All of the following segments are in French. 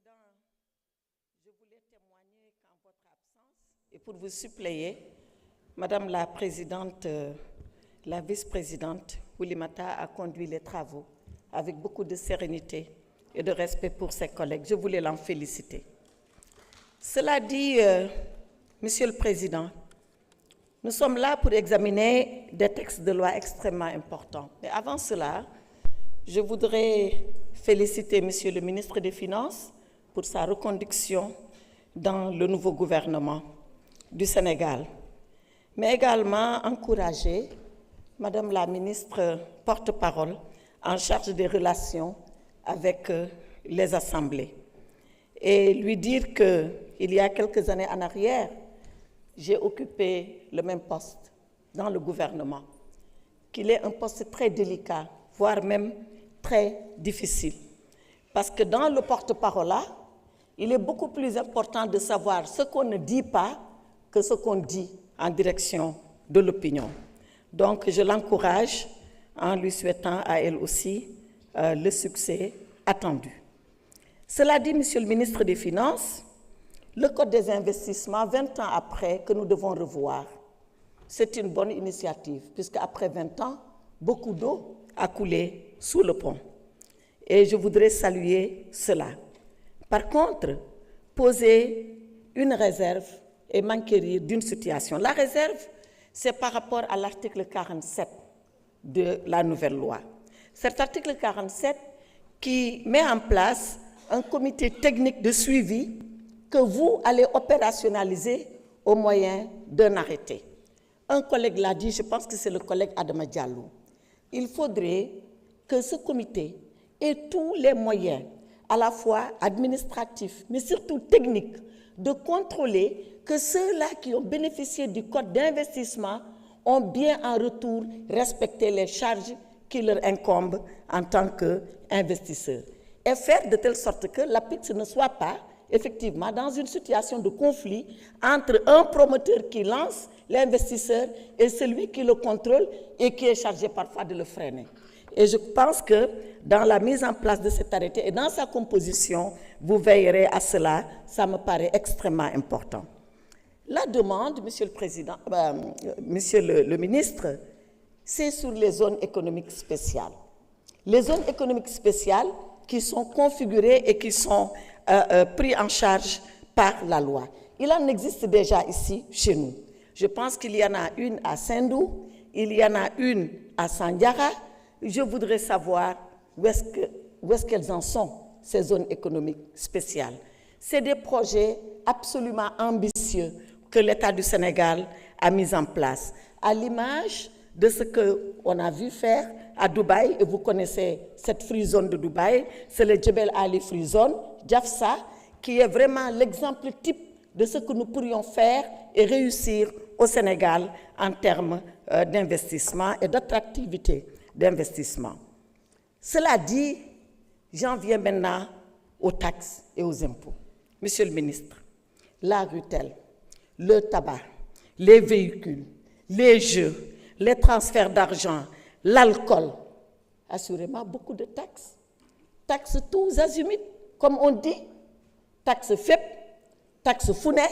Président, je voulais témoigner qu'en votre absence et pour vous suppléer, Madame la Présidente, la Vice-présidente Oulimata a conduit les travaux avec beaucoup de sérénité et de respect pour ses collègues. Je voulais l'en féliciter. Cela dit, Monsieur le Président, nous sommes là pour examiner des textes de loi extrêmement importants. Mais avant cela, je voudrais féliciter Monsieur le ministre des Finances pour sa reconduction dans le nouveau gouvernement du Sénégal, mais également encourager Madame la ministre porte-parole en charge des relations avec les assemblées et lui dire qu'il y a quelques années en arrière, j'ai occupé le même poste dans le gouvernement, qu'il est un poste très délicat, voire même très difficile. Parce que dans le porte-parole, il est beaucoup plus important de savoir ce qu'on ne dit pas que ce qu'on dit en direction de l'opinion. Donc, je l'encourage en lui souhaitant à elle aussi le succès attendu. Cela dit, Monsieur le ministre des Finances, le Code des investissements, 20 ans après, que nous devons revoir, c'est une bonne initiative, puisqu'après 20 ans, beaucoup d'eau a coulé sous le pont. Et je voudrais saluer cela. Par contre, poser une réserve et m'enquérir d'une situation. La réserve, c'est par rapport à l'article 47 de la nouvelle loi. Cet article 47 qui met en place un comité technique de suivi que vous allez opérationnaliser au moyen d'un arrêté. Un collègue l'a dit, je pense que c'est le collègue Adama Diallo. Il faudrait que ce comité ait tous les moyens, à la fois administratifs, mais surtout techniques, de contrôler que ceux-là qui ont bénéficié du code d'investissement ont bien en retour respecté les charges qui leur incombent en tant qu'investisseurs. Et faire de telle sorte que l'APIX ne soit pas effectivement dans une situation de conflit entre un promoteur qui lance l'investisseur et celui qui le contrôle et qui est chargé parfois de le freiner. Et je pense que dans la mise en place de cet arrêté et dans sa composition, vous veillerez à cela, ça me paraît extrêmement important. La demande, Monsieur le Président, Monsieur le Ministre, c'est sur les zones économiques spéciales. Les zones économiques spéciales qui sont configurées et qui sont pris en charge par la loi. Il en existe déjà ici, chez nous. Je pense qu'il y en a une à Sendou, il y en a une à Sandiara. Je voudrais savoir où est-ce qu'elles en sont, ces zones économiques spéciales. C'est des projets absolument ambitieux que l'État du Sénégal a mis en place, à l'image de ce qu'on a vu faire à Dubaï, et vous connaissez cette free zone de Dubaï, c'est le Jebel Ali Free Zone, Jafsa, qui est vraiment l'exemple type de ce que nous pourrions faire et réussir au Sénégal en termes d'investissement et d'attractivité d'investissement. Cela dit, j'en viens maintenant aux taxes et aux impôts. Monsieur le ministre, la rutelle, le tabac, les véhicules, les jeux, les transferts d'argent, l'alcool, assurément beaucoup de taxes. Taxes tous azimuts, comme on dit, taxes FEP, taxes Founé,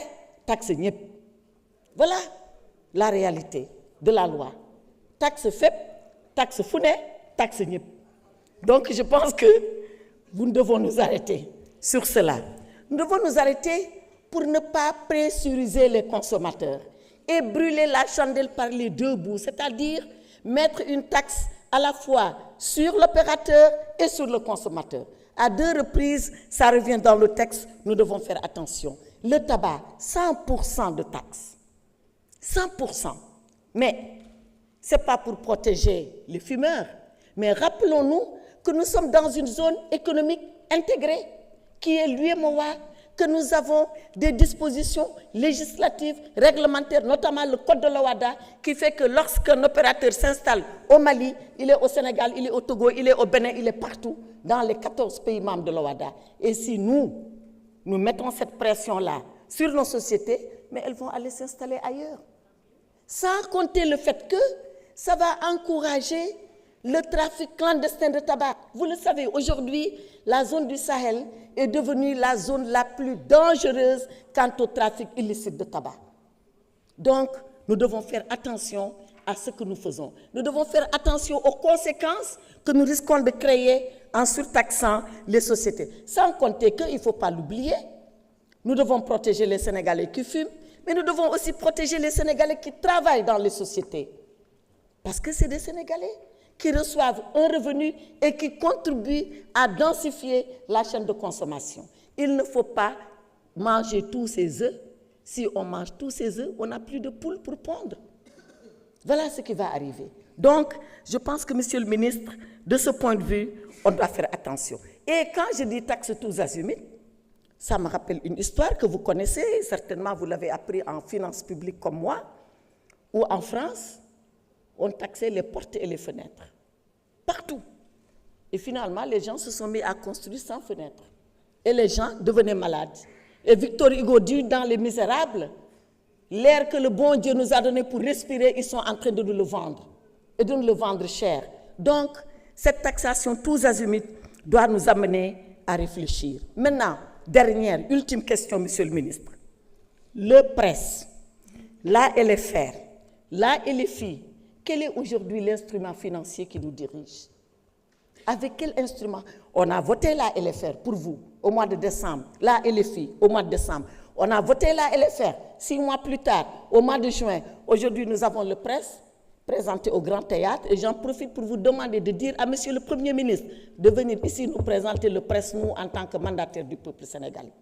taxes NIEP. Voilà la réalité de la loi. Taxes FEP, taxes Founé, taxes NIEP. Donc je pense que nous devons nous arrêter sur cela. Nous devons nous arrêter pour ne pas pressuriser les consommateurs et brûler la chandelle par les deux bouts, c'est-à-dire mettre une taxe à la fois sur l'opérateur et sur le consommateur. À deux reprises, ça revient dans le texte, nous devons faire attention. Le tabac, 100% de taxes. 100%. Mais ce n'est pas pour protéger les fumeurs, mais rappelons-nous que nous sommes dans une zone économique intégrée, qui est l'UEMOA, que nous avons des dispositions législatives, réglementaires, notamment le code de l'OHADA, qui fait que lorsqu'un opérateur s'installe au Mali, il est au Sénégal, il est au Togo, il est au Bénin, il est partout, dans les 14 pays membres de l'OHADA. Et si nous mettons cette pression-là sur nos sociétés, mais elles vont aller s'installer ailleurs. Sans compter le fait que ça va encourager le trafic clandestin de tabac. Vous le savez, aujourd'hui, la zone du Sahel est devenue la zone la plus dangereuse quant au trafic illicite de tabac. Donc, nous devons faire attention à ce que nous faisons. Nous devons faire attention aux conséquences que nous risquons de créer en surtaxant les sociétés. Sans compter qu'il ne faut pas l'oublier, nous devons protéger les Sénégalais qui fument, mais nous devons aussi protéger les Sénégalais qui travaillent dans les sociétés. Parce que c'est des Sénégalais qui reçoivent un revenu et qui contribuent à densifier la chaîne de consommation. Il ne faut pas manger tous ces œufs. Si on mange tous ces œufs, on n'a plus de poules pour pondre. Voilà ce qui va arriver. Donc, je pense que, Monsieur le ministre, de ce point de vue, on doit faire attention. Et quand je dis taxe tous azimuts, ça me rappelle une histoire que vous connaissez, certainement vous l'avez appris en finances publiques comme moi, où en France, on taxait les portes et les fenêtres, partout. Et finalement, les gens se sont mis à construire sans fenêtres. Et les gens devenaient malades. Et Victor Hugo dit dans Les Misérables, l'air que le bon Dieu nous a donné pour respirer, ils sont en train de nous le vendre, et de nous le vendre cher. Donc, cette taxation tous azimuts doit nous amener à réfléchir. Maintenant, dernière, ultime question, Monsieur le ministre. Le presse, la LFR, la LFI, quel est aujourd'hui l'instrument financier qui nous dirige? Avec quel instrument? On a voté la LFR pour vous au mois de décembre, la LFI au mois de décembre. On a voté la LFR 6 mois plus tard, au mois de juin. Aujourd'hui, nous avons le presse présenté au Grand Théâtre et j'en profite pour vous demander de dire à Monsieur le Premier ministre de venir ici nous présenter le presse, nous, en tant que mandataire du peuple sénégalais.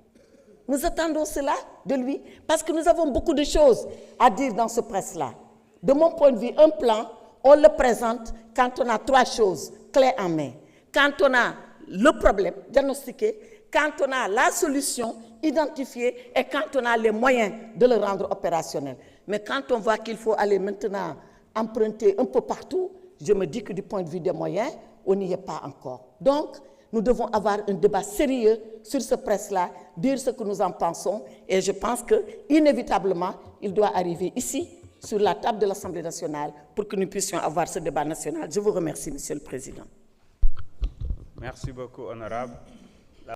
Nous attendons cela de lui parce que nous avons beaucoup de choses à dire dans ce presse-là. De mon point de vue, un plan, on le présente quand on a 3 choses clés en main. Quand on a le problème diagnostiqué, quand on a la solution identifiée et quand on a les moyens de le rendre opérationnel. Mais quand on voit qu'il faut aller maintenant emprunter un peu partout, je me dis que du point de vue des moyens, on n'y est pas encore. Donc, nous devons avoir un débat sérieux sur ce presse-là, dire ce que nous en pensons, et je pense qu'inévitablement, il doit arriver ici, sur la table de l'Assemblée nationale, pour que nous puissions avoir ce débat national. Je vous remercie, Monsieur le Président. Merci beaucoup, honorable.